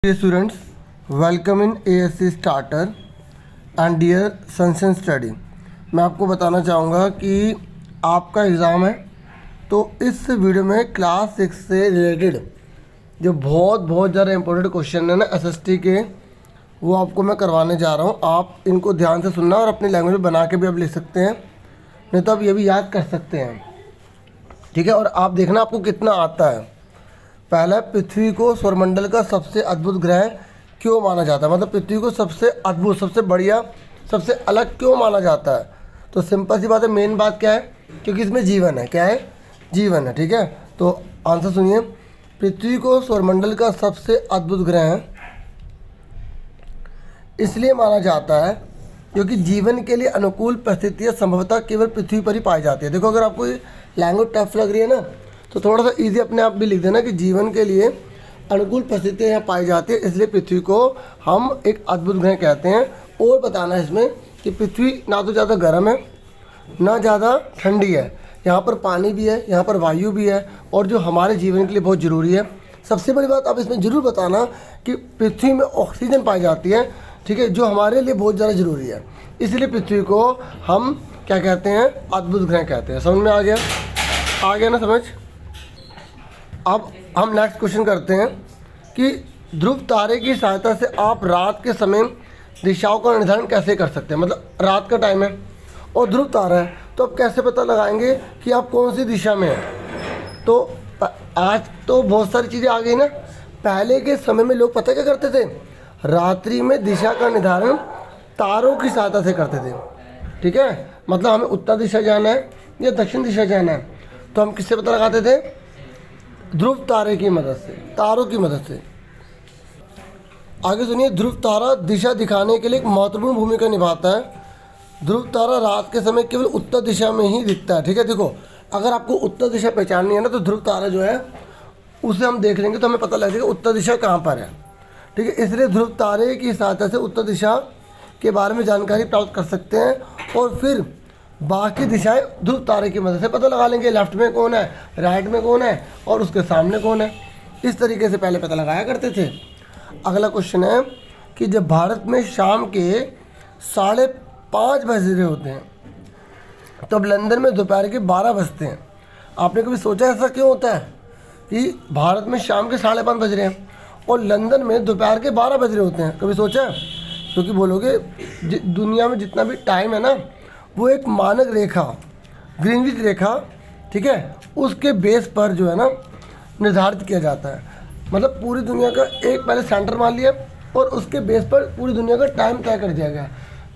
Dear students, welcome in ASC Starter and dear Sunshine Study। मैं आपको बताना चाहूँगा कि आपका एग्ज़ाम है, तो इस वीडियो में क्लास 6 से रिलेटेड जो बहुत ज़्यादा इंपॉर्टेंट क्वेश्चन है ना SST के, वो आपको मैं करवाने जा रहा हूँ। आप इनको ध्यान से सुनना और अपनी लैंग्वेज में बना के भी आप लिख सकते हैं, नहीं तो आप ये भी याद कर सकते हैं, ठीक है। और आप देखना आपको कितना आता है। पहला, पृथ्वी को सौरमंडल का सबसे अद्भुत ग्रह क्यों माना जाता है, मतलब पृथ्वी को सबसे अद्भुत, सबसे बढ़िया, सबसे अलग क्यों माना जाता है। तो सिंपल सी बात है, मेन बात क्या है, क्योंकि इसमें जीवन है। क्या है? जीवन है, ठीक है। तो आंसर सुनिए, पृथ्वी को सौरमंडल का सबसे अद्भुत ग्रह इसलिए माना जाता है क्योंकि जीवन के लिए अनुकूल परिस्थितियाँ संभवतः केवल पृथ्वी पर ही पाई जाती है। देखो, अगर आपको लैंग्वेज टफ लग रही है ना, तो थोड़ा सा इजी अपने आप भी लिख देना कि जीवन के लिए अनुकूल परिस्थितियाँ यहाँ पाई जाती है, इसलिए पृथ्वी को हम एक अद्भुत ग्रह कहते हैं। और बताना है इसमें कि पृथ्वी ना तो ज़्यादा गर्म है ना ज़्यादा ठंडी है, यहाँ पर पानी भी है, यहाँ पर वायु भी है, और जो हमारे जीवन के लिए बहुत ज़रूरी है। सबसे बड़ी बात आप इसमें ज़रूर बताना कि पृथ्वी में ऑक्सीजन पाई जाती है, ठीक है, जो हमारे लिए बहुत ज़्यादा ज़रूरी है। इसलिए पृथ्वी को हम क्या कहते हैं? अद्भुत ग्रह कहते हैं। समझ में आ गया? आ गया ना समझ? अब हम नेक्स्ट क्वेश्चन करते हैं कि ध्रुव तारे की सहायता से आप रात के समय दिशाओं का निर्धारण कैसे कर सकते हैं। मतलब रात का टाइम है और ध्रुव तारा है, तो आप कैसे पता लगाएंगे कि आप कौन सी दिशा में हैं। तो आज तो बहुत सारी चीज़ें आ गई ना। पहले के समय में लोग पता क्या करते थे? रात्रि में दिशा का निर्धारण तारों की सहायता से करते थे, ठीक है। मतलब हमें उत्तर दिशा जाना है या दक्षिण दिशा जाना है, तो हम किससे पता लगाते थे? ध्रुव तारे की मदद से, तारों की मदद से। आगे सुनिए, ध्रुव तारा दिशा दिखाने के लिए एक महत्वपूर्ण भूमिका निभाता है। ध्रुव तारा रात के समय केवल उत्तर दिशा में ही दिखता है, ठीक है। देखो, अगर आपको उत्तर दिशा पहचाननी है ना, तो ध्रुव तारा जो है उसे हम देख लेंगे तो हमें पता लग जाएगा उत्तर दिशा कहाँ पर है, ठीक है। इसलिए ध्रुव तारे की सहायता से उत्तर दिशा के बारे में जानकारी प्राप्त कर सकते हैं, और फिर बाकी दिशाएं ध्रुव तारे की मदद से पता लगा लेंगे। लेफ्ट में कौन है, राइट में कौन है, और उसके सामने कौन है। इस तरीके से पहले पता लगाया करते थे। अगला क्वेश्चन है कि जब भारत में शाम के 5:30 बज रहे होते हैं, तब लंदन में दोपहर के 12 बजते हैं। आपने कभी सोचा ऐसा क्यों होता है कि भारत में शाम के 5:30 बज रहे हैं और लंदन में दोपहर के 12 बज रहे होते हैं? कभी सोचा? क्योंकि बोलोगे दुनिया में जितना भी टाइम है ना, वो एक मानक रेखा, ग्रीनविच रेखा, ठीक है, उसके बेस पर जो है ना निर्धारित किया जाता है। मतलब पूरी दुनिया का एक पहले सेंटर मान लिया और उसके बेस पर पूरी दुनिया का टाइम तय कर दिया गया।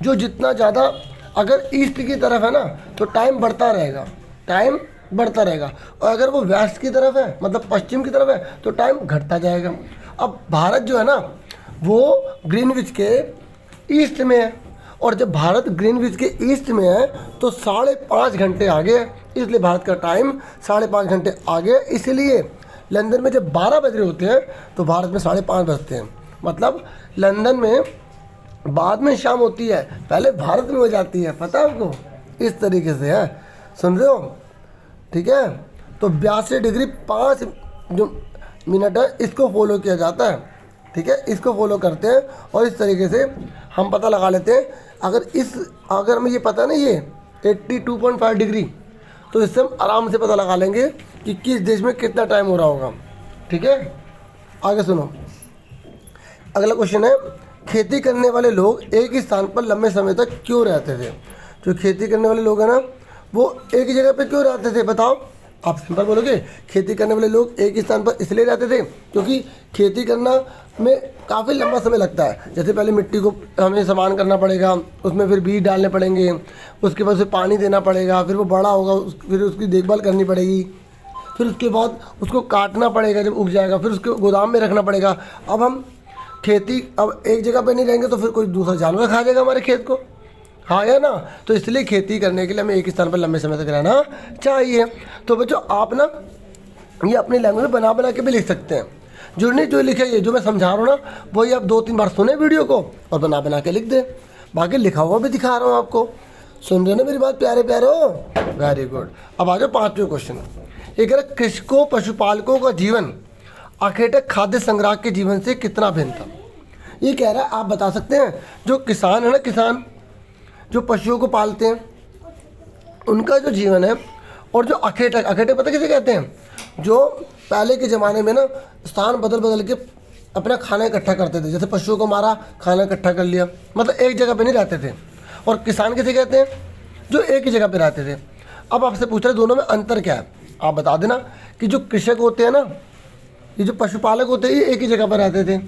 जो जितना ज़्यादा अगर ईस्ट की तरफ है ना, तो टाइम बढ़ता रहेगा, टाइम बढ़ता रहेगा, और अगर वो वेस्ट की तरफ है, मतलब पश्चिम की तरफ है, तो टाइम घटता जाएगा। अब भारत जो है ना, वो ग्रीनविच के ईस्ट में है, और जब भारत ग्रीनविच के ईस्ट में है तो 5.5 घंटे आगे है, इसलिए भारत का टाइम 5.5 घंटे आगे है। इसलिए लंदन में जब 12 बज रहे होते हैं तो भारत में 5:30 बजते हैं। मतलब लंदन में बाद में शाम होती है, पहले भारत में हो जाती है। पता है आपको? इस तरीके से है, सुन रहे हो, ठीक है। तो 82 डिग्री 5 जो मिनट है, इसको फॉलो किया जाता है, ठीक है, इसको फॉलो करते हैं, और इस तरीके से हम पता लगा लेते हैं। अगर हमें ये पता है ना, ये 82.5 डिग्री, तो इससे हम आराम से पता लगा लेंगे कि किस देश में कितना टाइम हो रहा होगा, ठीक है। आगे सुनो, अगला क्वेश्चन है, खेती करने वाले लोग एक ही स्थान पर लंबे समय तक क्यों रहते थे? जो खेती करने वाले लोग हैं ना, वो एक ही जगह पे क्यों रहते थे? बताओ। आप सिंपल बोलोगे, खेती करने वाले लोग एक ही स्थान पर इसलिए रहते थे क्योंकि खेती करना में काफ़ी लंबा समय लगता है। जैसे पहले मिट्टी को हमें समान करना पड़ेगा, उसमें फिर बीज डालने पड़ेंगे, उसके बाद फिर पानी देना पड़ेगा, फिर वो बड़ा होगा, फिर उसकी देखभाल करनी पड़ेगी, फिर उसके बाद उसको काटना पड़ेगा जब उग जाएगा, फिर उसको गोदाम में रखना पड़ेगा। अब हम खेती अब एक जगह पर नहीं रहेंगे तो फिर कोई दूसरा जानवर खा जाएगा हमारे खेत को, हाँ या ना। तो इसलिए खेती करने के लिए हमें एक ही स्थान पर लंबे समय तक रहना चाहिए। तो बच्चों, आप ना ये अपनी लैंग्वेज में बना के भी लिख सकते हैं। जो नहीं जो लिखे, ये जो मैं समझा रहा हूँ ना, वही आप 2-3 बार सुने वीडियो को और बना के लिख दें। बाकी लिखा हुआ भी दिखा रहा हूँ आपको। सुन रहे ना मेरी बात प्यारे हो? Very good. अब आ जाओ 5वें क्वेश्चन। एक कृषकों पशुपालकों का जीवन आखेटक खाद्य संग्रह के जीवन से कितना भिन्न था। ये कह रहा है, आप बता सकते हैं जो किसान है ना, किसान जो पशुओं को पालते हैं, उनका जो जीवन है और जो अखेटक, अखेटक पता किसे कहते हैं, जो पहले के ज़माने में ना स्थान बदल बदल के अपना खाना इकट्ठा करते थे। जैसे पशुओं को मारा, खाना इकट्ठा कर लिया, मतलब एक जगह पे नहीं रहते थे। और किसान किसे कहते हैं, जो एक ही जगह पे रहते थे। अब आपसे पूछ रहे दोनों में अंतर क्या है, आप बता देना। कि जो कृषक होते हैं ना, ये जो पशुपालक होते हैं, ये एक ही जगह पर रहते थे,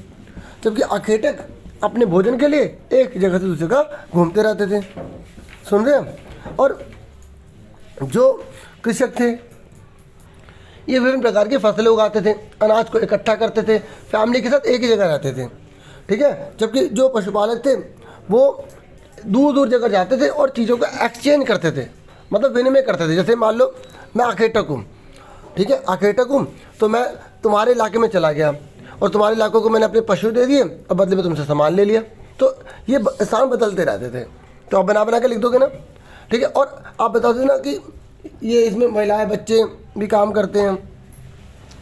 जबकि अखेटक अपने भोजन के लिए एक जगह से दूसरी जगह घूमते रहते थे। सुन रहे हैं। और जो कृषक थे ये विभिन्न प्रकार की फसलें उगाते थे, अनाज को इकट्ठा करते थे, फैमिली के साथ एक ही जगह रहते थे, ठीक है। जबकि जो पशुपालक थे वो दूर दूर जगह जाते थे और चीज़ों का एक्सचेंज करते थे, मतलब विनिमय करते थे। जैसे मान लो मैं अखेटक हूँ, ठीक है, अखेटक हूँ, तो मैं तुम्हारे इलाके में चला गया और तुम्हारे इलाकों को मैंने अपने पशु दे दिए और बदले में तुमसे सामान ले लिया। तो ये स्थान बदलते रहते थे। तो आप बना के लिख दोगे ना, ठीक है। और आप बता देना कि ये इसमें महिलाएं बच्चे भी काम करते हैं,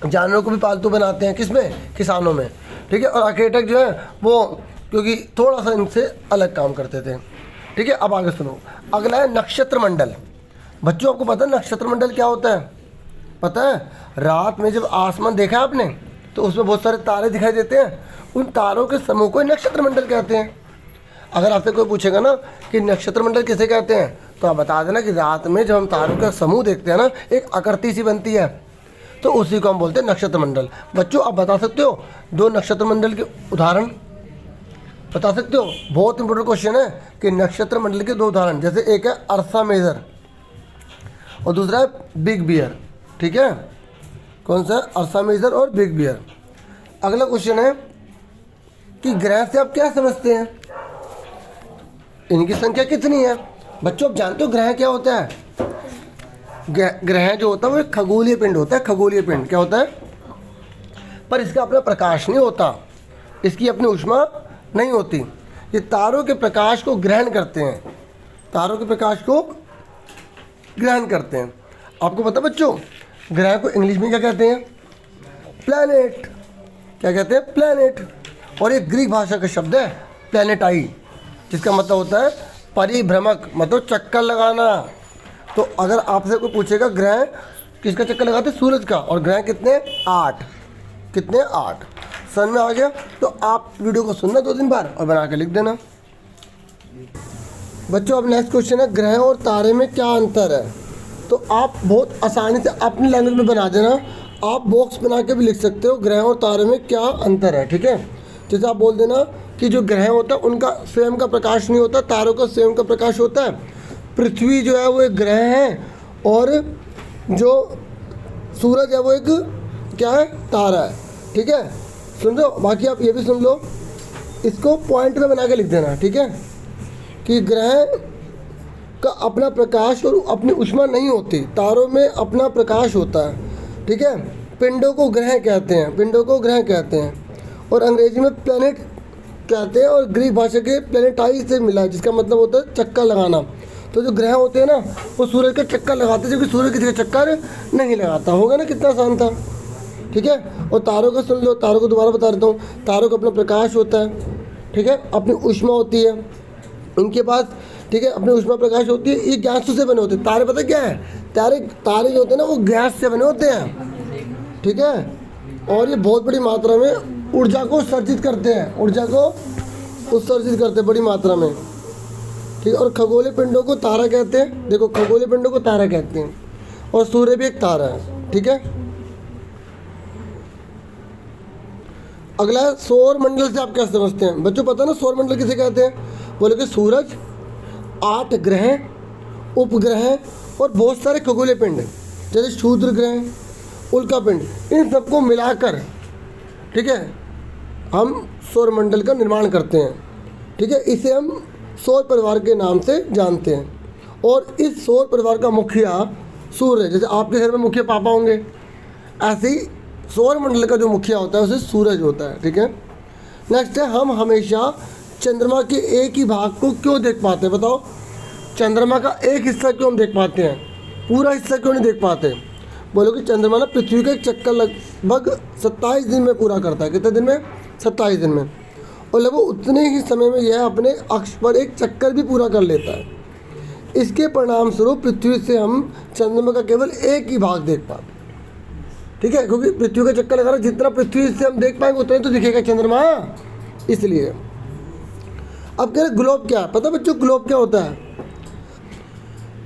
जानवरों को भी पालतू बनाते हैं, किसमें, किसानों में, ठीक है। और अखेटक जो है वो क्योंकि थोड़ा सा इनसे अलग काम करते थे, ठीक है। अब आगे सुनो, अगला है नक्षत्र मंडल। बच्चों आपको पता है नक्षत्र मंडल क्या होता है, पता है? रात में जब आसमान देखा आपने तो उसमें बहुत सारे तारे दिखाई देते हैं, उन तारों के समूह को नक्षत्र मंडल कहते हैं। अगर आपसे कोई पूछेगा ना कि नक्षत्र मंडल किसे कहते हैं, तो आप बता देना कि रात में जब हम तारों का समूह देखते हैं ना, एक आकृति सी बनती है, तो उसी को हम बोलते हैं नक्षत्र मंडल। बच्चों आप बता सकते हो 2 नक्षत्र मंडल के उदाहरण, बता सकते हो? बहुत इंपॉर्टेंट क्वेश्चन है कि नक्षत्र मंडल के 2 उदाहरण। जैसे एक है अर्सा मेजर और दूसरा है बिग बियर, ठीक है। कौन सा? अर्सा मेजर और बिग बियर। अगला क्वेश्चन है कि ग्रह से आप क्या समझते हैं, इनकी संख्या कितनी है? बच्चों आप जानते हो ग्रह क्या होता है? ग्रह जो होता है वो एक खगोलीय पिंड होता है। खगोलीय पिंड क्या होता है? पर इसका अपना प्रकाश नहीं होता, इसकी अपनी ऊष्मा नहीं होती। ये तारों के प्रकाश को ग्रहण करते हैं, तारों के प्रकाश को ग्रहण करते हैं। आपको पता बच्चों ग्रह को इंग्लिश में क्या कहते हैं? प्लैनेट। क्या कहते हैं? प्लैनेट। और ये ग्रीक भाषा का शब्द है प्लैनेटाई, जिसका मतलब होता है परिभ्रमक, मतलब चक्कर लगाना। तो अगर आपसे कोई पूछेगा ग्रह किसका चक्कर लगाते? सूरज का। और ग्रह कितने? 8। कितने? 8। समझ में आ गया? तो आप वीडियो को सुनना 2-3 बार और बना के लिख देना। बच्चों अब नेक्स्ट क्वेश्चन है ग्रह और तारे में क्या अंतर है? तो आप बहुत आसानी से अपनी लैंग्वेज में बना देना। आप बॉक्स बना के भी लिख सकते हो ग्रह और तारे में क्या अंतर है, ठीक है। जैसे आप बोल देना कि जो ग्रह होता है उनका स्वयं का प्रकाश नहीं होता, तारों का स्वयं का प्रकाश होता है। पृथ्वी जो है वो एक ग्रह है और जो सूरज है वो एक क्या है? तारा है, ठीक है। सुन लो, बाकी आप ये भी सुन लो, इसको पॉइंट में बना के लिख देना, ठीक है। कि ग्रह का अपना प्रकाश और अपनी ऊष्मा नहीं होती, तारों में अपना प्रकाश होता है, ठीक है। पिंडों को ग्रह कहते हैं, पिंडों को ग्रह कहते हैं। और अंग्रेजी में प्लैनेट कहते हैं और ग्रीक भाषा के प्लैनेटाई से मिला है, जिसका मतलब होता है चक्कर लगाना। तो जो ग्रह होते हैं ना वो सूरज का चक्कर लगाते हैं, जबकि सूरज किसी का चक्कर नहीं लगाता। होगा ना, कितना आसान था, ठीक है। और तारों का सुन लो, तारों को दोबारा बता देता हूँ। तारों का अपना प्रकाश होता है, ठीक है, अपनी ऊष्मा होती है इनके पास, ठीक है, अपनी ऊष्मा प्रकाश होती है। ये गैसों से बने होते हैं। तारे पता क्या है? तारे जो होते हैं ना वो गैस से बने होते हैं, ठीक है। और ये बहुत बड़ी मात्रा में ऊर्जा को सर्जित करते हैं, ऊर्जा को उत्सर्जित करते हैं बड़ी मात्रा में, ठीक है। और खगोलीय पिंडों को तारा कहते हैं। देखो खगोलीय पिंडों को तारा कहते हैं और सूर्य भी एक तारा है, ठीक है। अगला है सौर मंडल से आप क्या समझते हैं? बच्चों पता ना सौर मंडल किसे कहते हैं? बोले कि सूरज, 8 ग्रह, उपग्रह और बहुत सारे खगोलीय पिंड, जैसे क्षुद्र ग्रह, उल्का पिंड, इन सबको मिलाकर, ठीक है, हम सौर मंडल का निर्माण करते हैं, ठीक है। इसे हम सौर परिवार के नाम से जानते हैं। और इस सौर परिवार का मुखिया सूर्य, जैसे आपके घर में मुखिया पापा होंगे, ऐसे ही सौर मंडल का जो मुखिया होता है उसे सूरज होता है, ठीक है। नेक्स्ट है हम हमेशा चंद्रमा के एक ही भाग को क्यों देख पाते हैं? बताओ, चंद्रमा का एक हिस्सा क्यों हम देख पाते हैं, पूरा हिस्सा क्यों नहीं देख पाते? बोलो कि चंद्रमा ना पृथ्वी का एक चक्कर लगभग 27 दिन में पूरा करता है। कितने दिन में? 27 दिन में। और लगभग उतने ही समय में यह अपने अक्ष पर एक चक्कर भी पूरा कर लेता है। इसके परिणाम स्वरूप पृथ्वी से हम चंद्रमा का केवल एक ही भाग देख पाते। ठीक है, क्योंकि पृथ्वी का चक्कर लगा रहा है, जितना पृथ्वी से हम देख पाएंगे उतना ही तो दिखेगा चंद्रमा, इसलिए। अब कह रहे ग्लोब क्या है? पता बच्चों ग्लोब क्या होता है?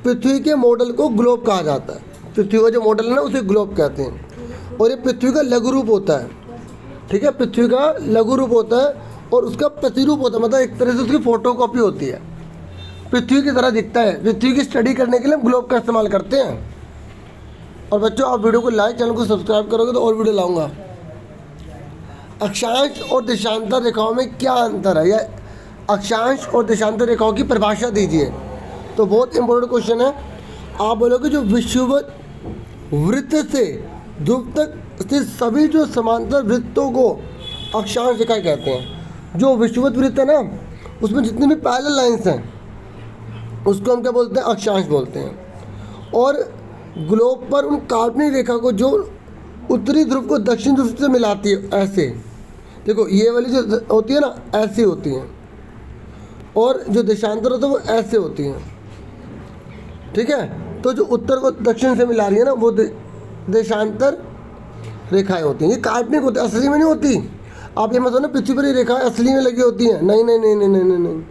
पृथ्वी के मॉडल को ग्लोब कहा जाता है। पृथ्वी का जो मॉडल है ना उसे ग्लोब कहते हैं। और ये पृथ्वी का लघु रूप होता है। ठीक है, पृथ्वी का लघु रूप होता है और उसका प्रतिरूप होता है, मतलब एक तरह से उसकी फोटोकॉपी होती है, पृथ्वी की तरह दिखता है। पृथ्वी की स्टडी करने के लिए हम ग्लोब का इस्तेमाल करते हैं। और बच्चों आप वीडियो को लाइक, चैनल को सब्सक्राइब करोगे तो और वीडियो लाऊंगा। अक्षांश और देशांतर रेखाओं में क्या अंतर है, या अक्षांश और देशांतर रेखाओं की परिभाषा दीजिए। तो बहुत इंपॉर्टेंट क्वेश्चन है। आप बोलोगे जो विषुवत वृत्त से ध्रुव तक स्थित सभी जो समांतर वृत्तों को अक्षांश रेखाएं कहते हैं। जो विषुवत वृत्त है ना उसमें जितनी भी पैरेलल लाइंस हैं उसको हम क्या बोलते हैं? अक्षांश बोलते हैं। और ग्लोब पर उन काल्पनिक रेखा को जो उत्तरी ध्रुव को दक्षिण ध्रुव से मिलाती है, ऐसे देखो ये वाली जो होती है ना ऐसी होती हैं, और जो देशांतर होता है वो ऐसे होती हैं। ठीक है, तो जो उत्तर को दक्षिण से मिला रही है ना वो देशांतर रेखाएं होती हैं। ये काल्पनिक होती है, असली में नहीं होती। आप ये मत ना पृथ्वी पर ही रेखाएं असली में लगी होती हैं, नहीं नहीं नहीं नहीं नहीं नहीं, नहीं।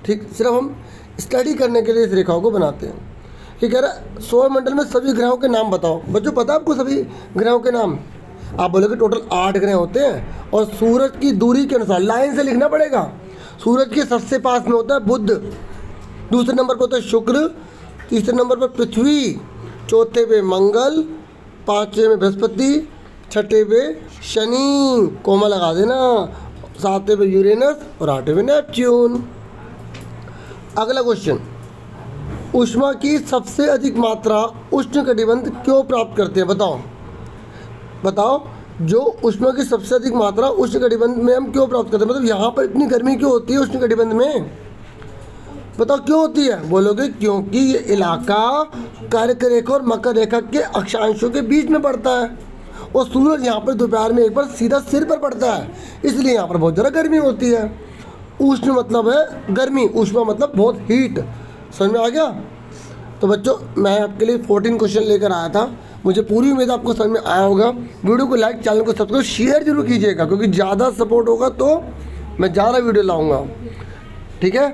ठीक, सिर्फ हम स्टडी करने के लिए इस रेखाओं को बनाते हैं। ये कह रहा है सौरमंडल में सभी ग्रहों के नाम बताओ। बच्चों पता है आपको सभी ग्रहों के नाम? आप बोलोगे टोटल 8 ग्रह होते हैं और सूरज की दूरी के अनुसार लाइन से लिखना पड़ेगा। सूरज के सबसे पास में होता है बुध, दूसरे नंबर पर होता है शुक्र, तीसरे नंबर पर पृथ्वी, चौथे पे मंगल, पाँचवें में बृहस्पति, छठे पे शनि, कोमा लगा देना, सातवें पे यूरेनस और आठवें पे नेपच्यून। अगला क्वेश्चन, ऊष्मा की सबसे अधिक मात्रा उष्णकटिबंध क्यों प्राप्त करते हैं? बताओ बताओ, जो ऊष्मा की सबसे अधिक मात्रा उष्णकटिबंध में हम क्यों प्राप्त करते हैं? मतलब यहाँ पर इतनी गर्मी क्यों होती है उष्णकटिबंध में? बताओ क्यों होती है? बोलोगे क्योंकि ये इलाका कर्क रेखा और मकर रेखा के अक्षांशों के बीच में पड़ता है और सूरज यहाँ पर दोपहर में एक बार सीधा सिर पर पड़ता है, इसलिए यहाँ पर बहुत ज़्यादा गर्मी होती है। उष्ण मतलब है गर्मी, ऊष्मा मतलब बहुत हीट। समझ में आ गया? तो बच्चों मैं आपके लिए 14 क्वेश्चन लेकर आया था। मुझे पूरी उम्मीद आपको समझ में आया होगा। वीडियो को लाइक, चैनल को सब्सक्राइब, शेयर जरूर कीजिएगा, क्योंकि ज़्यादा सपोर्ट होगा तो मैं ज़्यादा वीडियो लाऊंगा। ठीक है,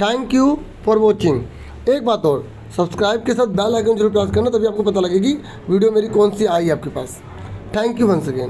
थैंक यू फॉर वॉचिंग। एक बात और, सब्सक्राइब के साथ बेल आइकन जरूर प्रेस करना, तभी आपको पता लगेगी वीडियो मेरी कौन सी आई आपके पास। Thank you once again.